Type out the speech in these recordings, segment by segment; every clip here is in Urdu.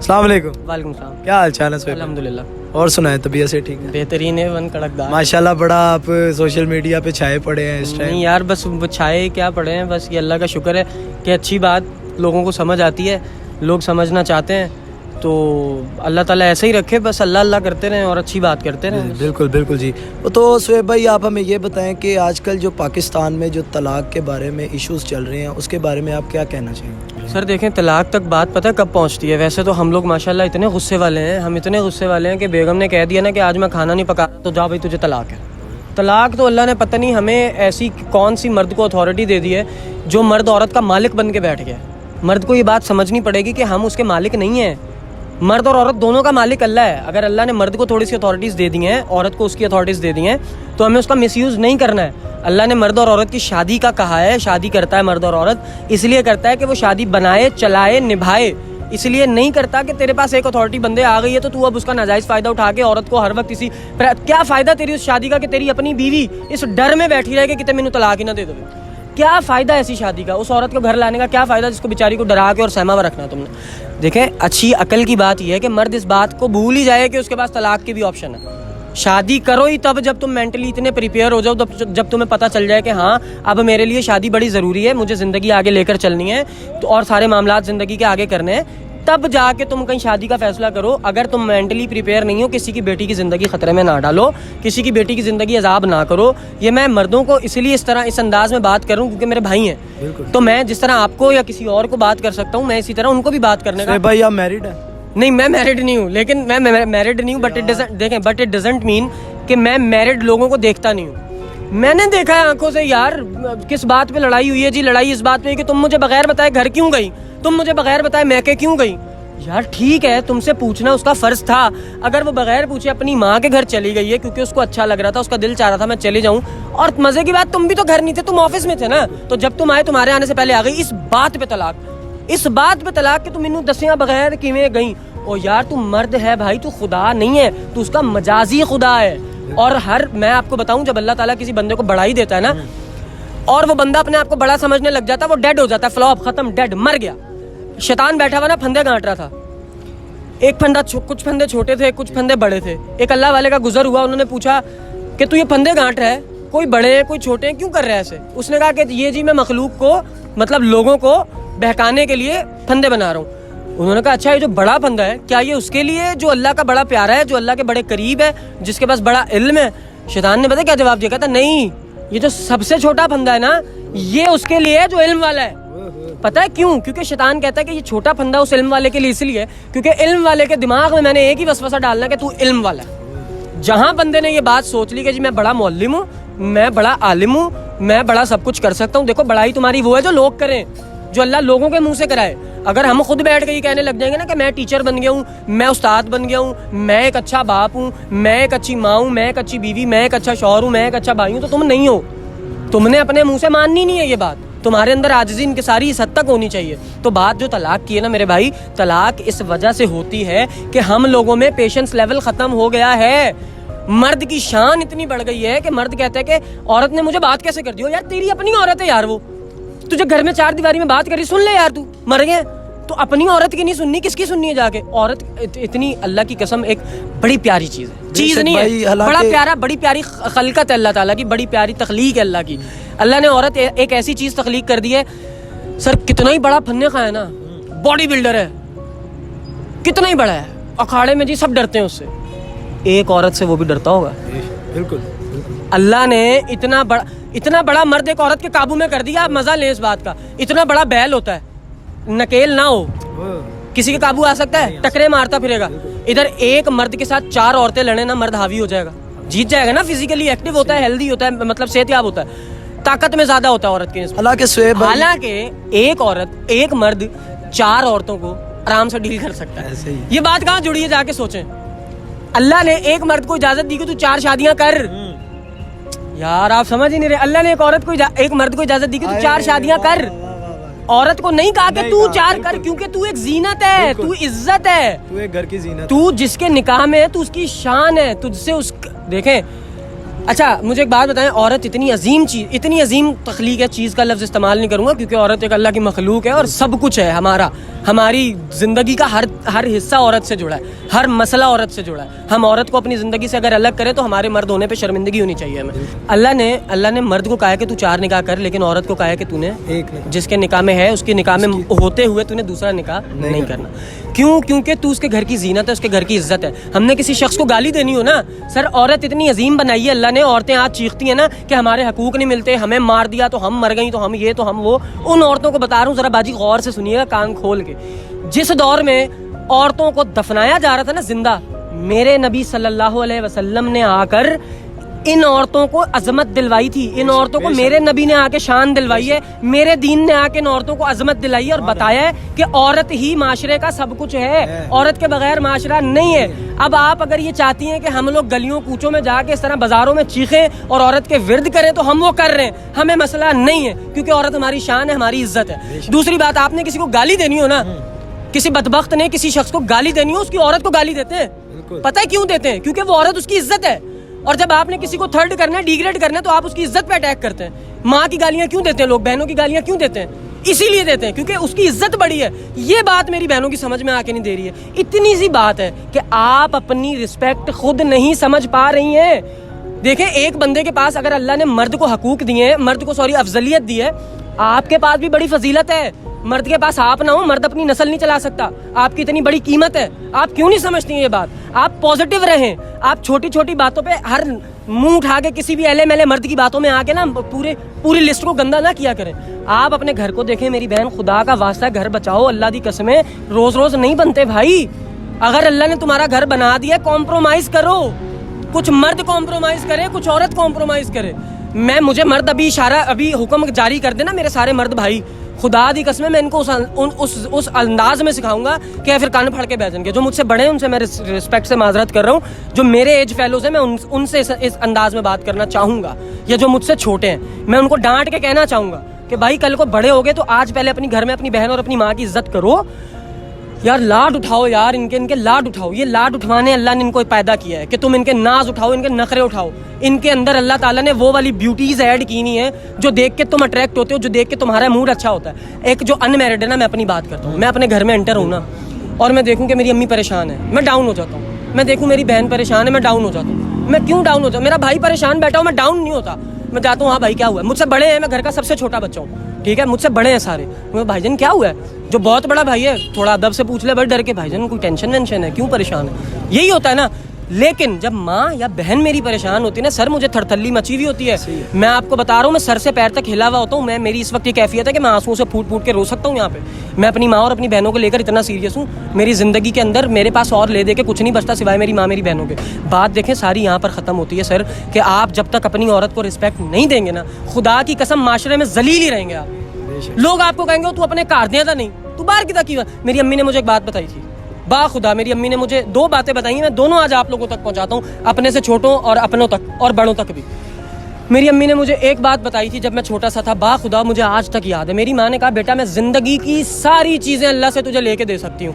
السلام علیکم. وعلیکم السلام. کیا حال چال ہے سہیب؟ الحمدللہ. اور سنائیں طبیعت سے ٹھیک ہے؟ بہترین ہے. ون کڑکدار. ماشاءاللہ بڑا آپ سوشل میڈیا پہ چھائے پڑے ہیں اس ٹائم. نہیں یار بس چھائے کیا پڑے ہیں, بس یہ اللہ کا شکر ہے کہ اچھی بات لوگوں کو سمجھ آتی ہے, لوگ سمجھنا چاہتے ہیں, تو اللہ تعالیٰ ایسے ہی رکھے, بس اللہ اللہ کرتے رہیں اور اچھی بات کرتے رہیں. بالکل بالکل جی. تو سہیب بھائی آپ ہمیں یہ بتائیں کہ آج کل جو پاکستان میں جو طلاق کے بارے میں ایشوز چل رہے ہیں اس کے بارے میں آپ کیا کہنا چاہیں گے؟ سر دیکھیں, طلاق تک بات پتہ کب پہنچتی ہے. ویسے تو ہم لوگ ماشاءاللہ اتنے غصے والے ہیں, ہم اتنے غصے والے ہیں کہ بیگم نے کہہ دیا نا کہ آج میں کھانا نہیں پکا تو جا بھائی تجھے طلاق ہے. طلاق تو اللہ نے پتہ نہیں ہمیں ایسی کون سی مرد کو اتھارٹی دے دی ہے جو مرد عورت کا مالک بن کے بیٹھ گیا. مرد کو یہ بات سمجھنی پڑے گی کہ ہم اس کے مالک نہیں ہیں. مرد اور عورت دونوں کا مالک اللہ ہے. اگر اللہ نے مرد کو تھوڑی سی اتھارٹیز دے دی ہیں, عورت کو اس کی اتھارٹیز دے دی ہیں, تو ہمیں اس کا مس یوز نہیں کرنا ہے. اللہ نے مرد اور عورت کی شادی کا کہا ہے, شادی کرتا ہے مرد اور عورت اس لیے کرتا ہے کہ وہ شادی بنائے, چلائے, نبھائے. اس لیے نہیں کرتا کہ تیرے پاس ایک اتھارٹی بندے آ گئی ہے تو اب اس کا ناجائز فائدہ اٹھا کے عورت کو ہر وقت اسی کیا فائدہ تیری اس شادی کا کہ تیری اپنی بیوی اس ڈر میں بیٹھی رہے کہ کتے مینوں طلاق ہی نہ دے دو. کیا فائدہ ایسی شادی کا؟ اس عورت کو گھر لانے کا کیا فائدہ جس کو بیچاری کو ڈرا کے اور سہما ہوا رکھنا تم نے. دیکھیں اچھی عقل کی بات یہ ہے کہ مرد اس بات کو بھول ہی جائے کہ اس کے پاس طلاق کی بھی آپشن ہے. شادی کرو ہی تب جب تم مینٹلی اتنے پریپیئر ہو جاؤ, جب تمہیں پتہ چل جائے کہ ہاں اب میرے لیے شادی بڑی ضروری ہے, مجھے زندگی آگے لے کر چلنی ہے تو اور سارے معاملات زندگی کے آگے کرنے ہیں, تب جا کے تم کہیں شادی کا فیصلہ کرو. اگر تم مینٹلی پریپیئر نہیں ہو, کسی کی بیٹی کی زندگی خطرے میں نہ ڈالو, کسی کی بیٹی کی زندگی عذاب نہ کرو. یہ میں مردوں کو اس لیے اس انداز میں بات کروں کیونکہ میرے بھائی ہیں, تو میں جس طرح آپ کو یا کسی اور کو بات کر سکتا ہوں, میں اسی طرح ان کو بھی بات کرنے کا. بھائی آپ میرڈ ہیں؟ نہیں میں میرڈ نہیں ہوں, لیکن میں میرڈ نہیں ہوں, بٹ اٹ ڈزنٹ مین کہ میں میرڈ لوگوں کو دیکھتا نہیں ہوں. میں نے دیکھا ہے آنکھوں سے یار کس بات پہ لڑائی ہوئی ہے. جی لڑائی اس بات پہ کہ تم مجھے بغیر بتائے گھر کیوں گئی, تم مجھے بغیر بتائے میکے کیوں گئی. یار ٹھیک ہے, تم سے پوچھنا اس کا فرض تھا. اگر وہ بغیر پوچھے اپنی ماں کے گھر چلی گئی ہے کیونکہ اس کو اچھا لگ رہا تھا, اس کا دل چاہ رہا تھا میں چلے جاؤں, اور مزے کی بات تم بھی تو گھر نہیں تھے, تم آفس میں تھے نا, تو جب تم آئے تمہارے آنے سے پہلے آ گئی. اس بات پہ طلاق کہ تم انہوں دسیاں بغیر کیویں گئیں. او یار تو مرد ہے بھائی, تو خدا نہیں ہے, تو اس کا مجازی خدا ہے. اور میں آپ کو بتاؤں, جب اللہ تعالیٰ کسی بندے کو بڑائی دیتا ہے نا اور وہ بندہ اپنے آپ کو بڑا سمجھنے لگ جاتا ہے, وہ ڈیڈ ہو جاتا ہے, فلاپ, ختم, ڈیڈ, مر گیا. شیطان بیٹھا ہوا نا پھندے گانٹ رہا تھا. ایک پھندا, کچھ پھندے چھوٹے تھے, کچھ پھندے بڑے تھے. ایک اللہ والے کا گزر ہوا, انہوں نے پوچھا کہ تو یہ پھندے گانٹ رہا ہے, کوئی بڑے ہیں کوئی چھوٹے ہیں, کیوں کر رہا ہے ایسے؟ اس نے کہا کہ یہ جی میں مخلوق کو, مطلب لوگوں کو بہکانے کے لیے پھندے بنا رہا ہوں. انہوں نے کہا اچھا یہ جو بڑا پھندا ہے کیا یہ اس کے لیے جو اللہ کا بڑا پیارا ہے, جو اللہ کے بڑے قریب ہے, جس کے پاس بڑا علم ہے؟ شیطان نے پتہ کیا جواب دیا, کہتا نہیں یہ جو سب سے چھوٹا پھندا ہے نا یہ اس کے لیے ہے جو علم والا ہے. پتہ ہے کیوں؟ کیونکہ شیطان کہتا ہے کہ یہ چھوٹا پھندا اس علم والے کے لیے اس لیے کیونکہ علم والے کے دماغ میں نے ایک ہی وسوسہ ڈالنا کہ تو علم والا ہے. جہاں بندے نے یہ بات سوچ لی کہ جی میں بڑا معلم ہوں, میں بڑا عالم ہوں, میں بڑا سب کچھ کر سکتا ہوں. دیکھو بڑائی تمہاری وہ ہے جو لوگ کریں, جو اللہ لوگوں کے منہ سے کرائے. اگر ہم خود بیٹھ کے یہ کہنے لگ جائیں گے نا کہ میں ٹیچر بن گیا ہوں, میں استاد بن گیا ہوں, میں ایک اچھا باپ ہوں, میں ایک اچھی ماں ہوں, میں ایک اچھی بیوی, میں ایک اچھا شوہر ہوں, میں ایک اچھا بھائی ہوں, تو تم نہیں ہو. تم نے اپنے منہ سے ماننی نہیں ہے یہ بات, تمہارے اندر عاجزی انکساری اس حد تک ہونی چاہیے. تو بات جو طلاق کی ہے نا میرے بھائی, طلاق اس وجہ سے ہوتی ہے کہ ہم لوگوں میں پیشنس لیول ختم ہو گیا ہے. مرد کی شان اتنی بڑھ گئی ہے کہ مرد کہتا ہے کہ عورت نے مجھے بات کیسے کر دی. یار تیری اپنی عورت ہے یار, وہ تجھے گھر میں چار دیواری میں بات کری, سن لے یار, تو مر گئے. تو اپنی عورت کی نہیں سننی, کس کی سننی ہے جا کے؟ عورت اتنی اللہ کی قسم ایک بڑی پیاری چیز ہے, چیز نہیں ہے, بڑا پیارا, بڑی پیاری خلقت ہے اللہ تعالیٰ کی, بڑی پیاری تخلیق ہے اللہ کی. اللہ نے عورت ایک ایسی چیز تخلیق کر دی ہے. سر کتنا ہی بڑا فن خواہ ہے نا, باڈی بلڈر ہے, کتنا ہی بڑا ہے, اکھاڑے میں جی سب ڈرتے ہیں اس سے, ایک عورت سے وہ بھی ڈرتا ہوگا. بالکل. اللہ نے اتنا بڑا مرد ایک عورت کے قابو میں کر دیا. آپ مزہ لیں اس بات کا, اتنا بڑا بیل ہوتا ہے, نکیل نہ ہو, کسی کے قابو آ سکتا ہے؟ ٹکرے مارتا پھرے گا. ادھر ایک مرد کے ساتھ چار عورتیں لڑے نا, مرد حاوی ہو جائے گا, جیت جائے گا نا. فزیکلی ایکٹیو ہوتا ہے, ہیلدی ہوتا ہے, مطلب صحت یاب ہوتا ہے, طاقت میں زیادہ ہوتا ہے عورت کے. حالانکہ ایک عورت, ایک مرد چار عورتوں کو آرام سے ڈیل کر سکتا ہے. یہ بات کہاں جڑی ہے جا کے سوچیں. اللہ نے ایک مرد کو اجازت دی کہ تو 4 شادیاں کر. یار آپ سمجھ ہی نہیں رہے. اللہ نے ایک مرد کو اجازت دی کہ تو 4 شادیاں کر. عورت کو نہیں کہا کہ تو 4 کر, کیونکہ تو ایک زینت ہے, تو عزت ہے, تو ایک گھر کی زینت, تو جس کے نکاح میں ہے تو اس کی شان ہے, تجھ سے اس دیکھیں. اچھا مجھے ایک بات بتائیں, عورت اتنی عظیم چیز, اتنی عظیم تخلیق ہے, چیز کا لفظ استعمال نہیں کروں گا کیونکہ عورت ایک اللہ کی مخلوق ہے اور سب کچھ ہے ہمارا, ہماری زندگی کا ہر حصہ عورت سے جڑا ہے, ہر مسئلہ عورت سے جڑا ہے. ہم عورت کو اپنی زندگی سے اگر الگ کریں تو ہمارے مرد ہونے پہ شرمندگی ہونی چاہیے ہمیں. اللہ نے مرد کو کہا ہے کہ تو 4 نکاح کر, لیکن عورت کو کہا ہے کہ تو نے جس کے نکاح میں ہے اس کے نکاح میں ہوتے ہوئے تو نے دوسرا نکاح نہیں کرنا. کیوں؟ کیونکہ تو اس کے گھر کی زینت ہے, اس کے گھر کی عزت ہے. ہم نے کسی شخص کو گالی دینی ہو نا, سر عورت اتنی عظیم بنائی ہے اللہ نے, عورتیں آج چیختی ہیں نا کہ ہمارے حقوق نہیں ملتے, ہمیں مار دیا تو ہم مر گئیں, تو ہم یہ تو ہم وہ. ان عورتوں کو بتا رہا ہوں ذرا باجی غور سے سنیے گا کان کھول کے. جس دور میں عورتوں کو دفنایا جا رہا تھا نا زندہ, میرے نبی صلی اللہ علیہ وسلم نے آ کر ان عورتوں کو عظمت دلوائی تھی. ان عورتوں کو میرے نبی نے آ کے شان دلوائی ہے, میرے دین نے آ کے ان عورتوں کو عظمت دلائی ہے اور بتایا ہے کہ عورت ہی معاشرے کا سب کچھ ہے, عورت کے بغیر معاشرہ نہیں ہے. اب آپ اگر یہ چاہتی ہیں کہ ہم لوگ گلیوں کوچوں میں جا کے اس طرح بازاروں میں چیخیں اور عورت کے ورد کریں تو ہم وہ کر رہے ہیں, ہمیں مسئلہ نہیں ہے, کیونکہ عورت ہماری شان ہے, ہماری عزت ہے. دوسری بات, آپ نے کسی کو گالی دینی ہو نا, کسی بدبخت نے کسی شخص کو گالی دینی ہو, اس کی عورت کو گالی دیتے ہیں. پتہ ہے کیوں دیتے ہیں؟ کیونکہ وہ عورت اس کی عزت ہے. اور جب آپ نے کسی کو تھرڈ کرنا ہے, ڈیگریڈ کرنا ہے, تو آپ اس کی عزت پہ اٹیک کرتے ہیں. ماں کی گالیاں کیوں دیتے ہیں لوگ, بہنوں کی گالیاں کیوں دیتے ہیں؟ اسی لیے دیتے ہیں کیونکہ اس کی عزت بڑی ہے. یہ بات میری بہنوں کی سمجھ میں آ کے نہیں دے رہی ہے. اتنی سی بات ہے کہ آپ اپنی رسپیکٹ خود نہیں سمجھ پا رہی ہیں. دیکھیں, ایک بندے کے پاس اگر اللہ نے مرد کو حقوق دیے ہیں, مرد کو افضلیت دی ہے, آپ کے پاس بھی بڑی فضیلت ہے. مرد کے پاس آپ نہ ہو, مرد اپنی نسل نہیں چلا سکتا. آپ کی اتنی بڑی قیمت ہے, آپ کیوں نہیں سمجھتی ہیں یہ بات؟ آپ پازیٹیو رہیں. آپ چھوٹی چھوٹی باتوں پہ ہر منہ اٹھا کے کسی بھی اہلے میلے مرد کی باتوں میں آ کے نا پوری لسٹ کو گندا نہ کیا کریں. آپ اپنے گھر کو دیکھیں میری بہن, خدا کا واسطہ گھر بچاؤ. اللہ دی قسمیں روز روز نہیں بنتے بھائی. اگر اللہ نے تمہارا گھر بنا دیا, کمپرومائز کرو. کچھ مرد کمپرومائز کرے, کچھ عورت کمپرومائز کرے. مجھے مرد ابھی حکم جاری کر دینا میرے سارے مرد بھائی, خدا دی قسم میں ان کو اس انداز میں سکھاؤں گا کہ پھر کان پھاڑ کے بیٹھ جائیں گے. جو مجھ سے بڑے ہیں ان سے میں رسپیکٹ سے معذرت کر رہا ہوں. جو میرے ایج فیلوز ہیں میں ان سے اس انداز میں بات کرنا چاہوں گا. یا جو مجھ سے چھوٹے ہیں میں ان کو ڈانٹ کے کہنا چاہوں گا کہ بھائی کل کو بڑے ہو گئے تو آج پہلے اپنی گھر میں اپنی بہن اور اپنی ماں کی عزت کرو. یار لاڈ اٹھاؤ, یار ان کے لاڈ اٹھاؤ. یہ لاڈ اٹھوانے اللہ نے ان کو پیدا کیا ہے کہ تم ان کے ناز اٹھاؤ, ان کے نخرے اٹھاؤ. ان کے اندر اللہ تعالیٰ نے وہ والی بیوٹیز ایڈ کی نہیں ہے جو دیکھ کے تم اٹریکٹ ہوتے ہو, جو دیکھ کے تمہارا موڈ اچھا ہوتا ہے. ایک جو ان میرڈ ہے نا, میں اپنی بات کرتا ہوں, میں اپنے گھر میں انٹر ہوں نا اور میں دیکھوں کہ میری امی پریشان ہے, میں ڈاؤن ہو جاتا ہوں. میں دیکھوں میری بہن پریشان ہے, میں ڈاؤن ہو جاتا ہوں. میں کیوں ڈاؤن ہو جاتا ہوں؟ میرا بھائی پریشان بیٹھا ہوں, میں ڈاؤن نہیں ہوتا. میں جاتا ہوں, ہاں بھائی کیا ہوا ہے؟ مجھ سے بڑے ہیں, میں گھر کا سب سے چھوٹا بچہ ہوں, ٹھیک ہے, مجھ سے بڑے ہیں سارے. بھائی جان کیا ہوا ہے؟ جو بہت بڑا بھائی ہے تھوڑا ادب سے پوچھ لے بڑے ڈر کے, بھائی جان کوئی ٹینشن وینشن ہے, کیوں پریشان ہے؟ یہی ہوتا ہے نا. لیکن جب ماں یا بہن میری پریشان ہوتی ہے نا, سر مجھے تھرتھلی مچی ہوئی ہوتی ہے. میں آپ کو بتا رہا ہوں, میں سر سے پیر تک ہلا ہوا ہوتا ہوں. میری اس وقت یہ کیفیت ہے کہ میں آنسوؤں سے پھوٹ پھوٹ کے رو سکتا ہوں یہاں پہ. میں اپنی ماں اور اپنی بہنوں کو لے کر اتنا سیریس ہوں. میری زندگی کے اندر میرے پاس اور لے دے کے کچھ نہیں بچتا سوائے میری ماں میری بہنوں کے. بات دیکھیں ساری یہاں پر ختم ہوتی ہے سر, کہ آپ جب تک اپنی عورت کو رسپیکٹ نہیں دیں گے نا, خدا کی قسم معاشرے میں ذلیل ہی رہیں گے آپ. لوگ آپ کو کہیں گے تو اپنے کار دیا تھا نہیں, تو باہر کی تھا. میری امی نے مجھے ایک بات بتائی تھی, با خدا میری امی نے مجھے 2 باتیں بتائی ہیں, میں دونوں آج آپ لوگوں تک پہنچاتا ہوں, اپنے سے چھوٹوں اور اپنوں تک اور بڑوں تک بھی. میری امی نے مجھے ایک بات بتائی تھی جب میں چھوٹا سا تھا, با خدا مجھے آج تک یاد ہے. میری ماں نے کہا, بیٹا میں زندگی کی ساری چیزیں اللہ سے تجھے لے کے دے سکتی ہوں.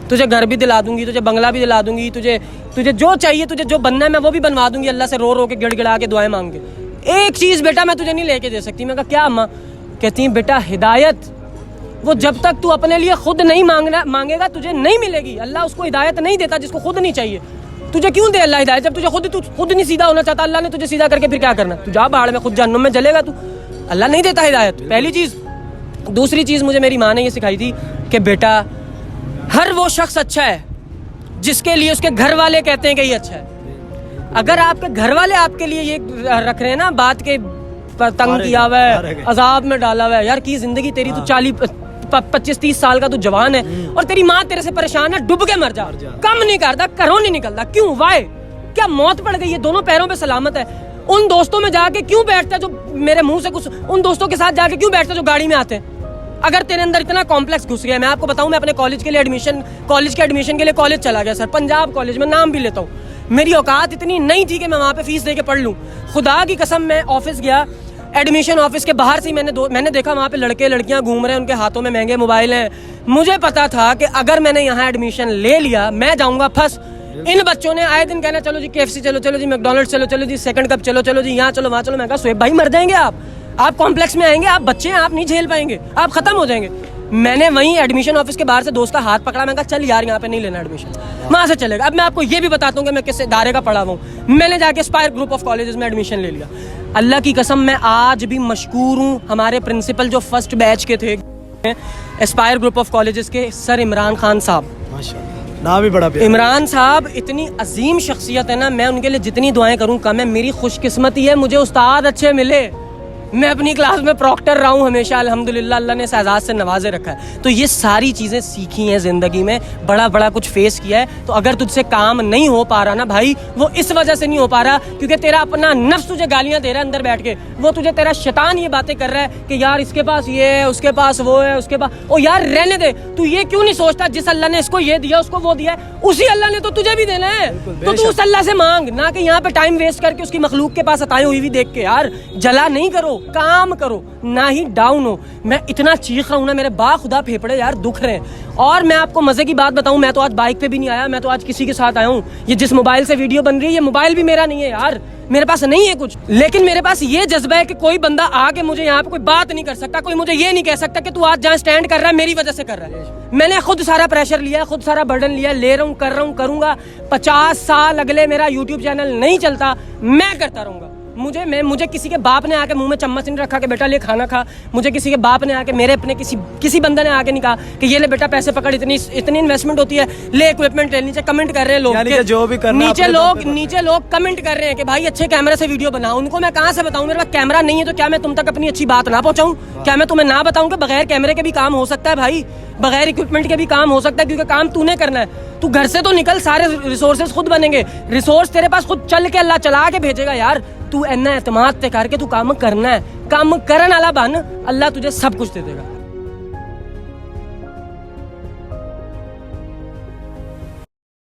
تجھے گھر بھی دلا دوں گی, تجھے بنگلہ بھی دلا دوں گی, تجھے جو چاہیے, تجھے جو بننا ہے میں وہ بھی بنوا دوں گی, اللہ سے رو رو کے گڑ گڑا کے دعائیں مانگ کے. ایک چیز بیٹا میں تجھے نہیں لے کے دے سکتی. میں کہا کیا اماں؟ کہتی ہیں بیٹا ہدایت, وہ جب تک تو اپنے لیے خود نہیں مانگے گا تجھے نہیں ملے گی. اللہ اس کو ہدایت نہیں دیتا جس کو خود نہیں چاہیے. تجھے کیوں دے اللہ ہدایت جب تجھے خود نہیں سیدھا ہونا چاہتا؟ اللہ نے تجھے سیدھا کر کے پھر کیا کرنا؟ تو جا باہر میں خود جہنم میں جلے گا تو. اللہ نہیں دیتا ہدایت, پہلی چیز. دوسری چیز مجھے میری ماں نے یہ سکھائی تھی کہ بیٹا ہر وہ شخص اچھا ہے جس کے لیے اس کے گھر والے کہتے ہیں کہ یہ اچھا ہے. اگر آپ کے گھر والے آپ کے لیے یہ رکھ رہے ہیں نا بات کے تنگ کیا ہوا ہے, عذاب میں ڈالا ہوا ہے, یار کی زندگی تیری تو 25-30 سال کا تو جوان ہے اور تیری ماں تیرے سے پریشان ہے, ڈوب کے مر جا. کم نہیں کرتا, کروں نہیں نکلتا, کیوں؟ وائے کیا موت پڑ گئی ہے؟ دونوں پیروں پہ سلامت ہے. ان دوستوں میں جا کے کیوں بیٹھتا ہے جو میرے منہ سے کچھ, ان دوستوں کے ساتھ جا کے کیوں بیٹھتا ہے جو گاڑی میں آتے ہیں؟ اگر تیرے اندر اتنا کمپلیکس گھس گیا, میں آپ کو بتاؤں, میں اپنے کالج کے ایڈمیشن کے لیے کالج چلا گیا سر, پنجاب کالج میں نام بھی لیتا ہوں. میری اوقات اتنی نہیں تھی کہ میں وہاں پہ فیس دے کے پڑھ لوں. خدا کی قسم میں آفس گیا, ایڈمیشن آفس کے باہر سے میں نے دیکھا وہاں پہ لڑکے لڑکیاں گھوم رہے ہیں, ان کے ہاتھوں میں مہنگے موبائل ہیں. مجھے پتا تھا کہ اگر میں نے یہاں ایڈمیشن لے لیا میں جاؤں گا پھنس. ان بچوں نے آئے دن کہنا چلو جی KFC چلو جی میکڈونلڈ چلو جی سیکنڈ کپ چلو جی یہاں چلو وہاں چلو. میں کہا سہیب بھائی مر جائیں گے آپ کمپلیکس میں آئیں گے, آپ بچے ہیں, آپ نہیں جھیل پائیں گے, آپ ختم ہو جائیں گے. میں نے وہیں ایڈمیشن آفس کے باہر سے دوست کا ہاتھ پکڑا, میں کہا چل یار یہاں پہ نہیں لینا ایڈمیشن, وہاں سے چلے گا. اب میں آپ کو یہ بھی بتاتا ہوں کہ میں کس ادارے کا پڑھا ہوا ہوں. میں نے جا کے اسپائر گروپ آف کالجز میں ایڈمیشن لے لیا. اللہ کی قسم میں آج بھی مشکور ہوں ہمارے پرنسپل جو فرسٹ بیچ کے تھے اسپائر گروپ آف کالجز کے, سر عمران خان صاحب. ماشاءاللہ, نام بھی بڑا پیارا. عمران صاحب اتنی عظیم شخصیت ہے نا, میں ان کے لیے جتنی دعائیں کروں کم ہے. میری خوش قسمتی ہے مجھے استاد اچھے ملے. میں اپنی کلاس میں پروکٹر رہا ہوں ہمیشہ, الحمدللہ اللہ نے اس اعزاز سے نوازے رکھا ہے. تو یہ ساری چیزیں سیکھی ہیں زندگی میں, بڑا بڑا کچھ فیس کیا ہے. تو اگر تجھ سے کام نہیں ہو پا رہا نا بھائی, وہ اس وجہ سے نہیں ہو پا رہا کیونکہ تیرا اپنا نفس تجھے گالیاں دے رہا ہے اندر بیٹھ کے. وہ تجھے تیرا شیطان یہ باتیں کر رہا ہے کہ یار اس کے پاس یہ ہے, اس کے پاس وہ ہے, اس کے پاس او یار رہنے دے. تو یہ کیوں نہیں سوچتا جس اللہ نے اس کو یہ دیا اس کو وہ دیا ہے, اسی اللہ نے تو تجھے بھی دینا ہے. تو تو اس اللہ سے مانگ, نہ کہ یہاں پہ ٹائم ویسٹ کر کے اس کی مخلوق کے پاس عطائیں ہوئی ہوئی دیکھ کے. یار جلا نہیں کرو, کام کرو, نہ ہی ڈاؤن ہو. میں اتنا چیخ رہا ہوں نا, میرے با خدا پھیپڑے یار دکھ رہے ہیں. اور میں آپ کو مزے کی بات بتاؤں, میں تو آج بائک پہ بھی نہیں آیا, میں تو آج کسی کے ساتھ آیا ہوں. یہ جس موبائل سے ویڈیو بن رہی ہے یہ موبائل بھی میرا نہیں ہے یار, میرے پاس نہیں ہے کچھ. لیکن میرے پاس یہ جذبہ ہے کہ کوئی بندہ آ کے مجھے یہاں پہ کوئی بات نہیں کر سکتا, کوئی مجھے یہ نہیں کہہ سکتا کہ تو آج جہاں اسٹینڈ کر رہا ہے میری وجہ سے کر رہا ہے. میں نے خود سارا پریشر لیا, خود سارا برڈن لیا, لے رہا ہوں, کر رہا ہوں, کروں گا. 50 سال اگلے میرا یوٹیوب چینل نہیں چلتا, میں کرتا رہوں گا. مجھے کسی کے باپ نے آ کے منہ میں چمچ نہیں رکھا کہ بیٹا لے کھانا کھا. مجھے کسی کے باپ نے آ کے, میرے اپنے کسی بندے نے آ کے نہیں کہا کہ یہ لے بیٹا پیسے پکڑ, اتنی انویسٹمنٹ ہوتی ہے, لے اکوپمنٹ لے. نیچے کمنٹ کر رہے ہیں لوگ, یعنی کہ جو بھی کرنا نیچے لوگ کمنٹ کر رہے ہیں کہ بھائی اچھے کیمرے سے ویڈیو بناؤ. ان کو میں کہاں سے بتاؤں, میرے پاس کیمرہ نہیں ہے. تو کیا میں تم تک اپنی اچھی بات نہ پہنچاؤں؟ کیا میں تمہیں نہ بتاؤں کہ بغیر کیمرے کے بھی کام ہو سکتا ہے بھائی, بغیر اکوپمنٹ کے بھی کام ہو سکتا ہے, کیونکہ کام تو نے کرنا ہے. تو گھر سے تو نکل, سارے ریسورسز خود بنیں گے. ریسورس تیرے پاس خود چل کے اللہ چلا کے بھیجے گا یار. تو اینا اعتماد تے کر کے تو کام کرنا ہے, کام کرن والا بن, اللہ تجھے سب کچھ دے دے گا.